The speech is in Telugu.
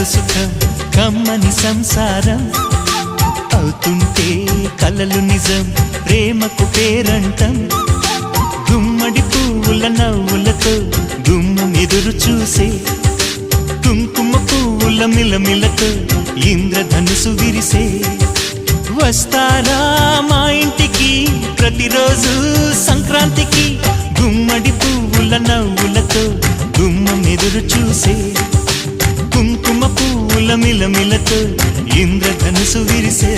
సుఖం కమ్మని సంసారం అవుతుంటే కలలు నిజం ప్రేమకు పేరంటం గుమ్మడి పువ్వుల నవ్వులతో గుమ్మం ఎదురు చూసే కుంకుమ పువ్వుల మిలమిలతో ఇంద్రధనుసు విరిసే వస్తారా మా ఇంటికి ప్రతిరోజు సంక్రాంతికి గుమ్మడి పువ్వుల నవ్వులతో గుమ్మం ఎదురు చూసే కుంకుమ పువ్వుల మిలమిలతో ఇంద్రధనుసు విరిసే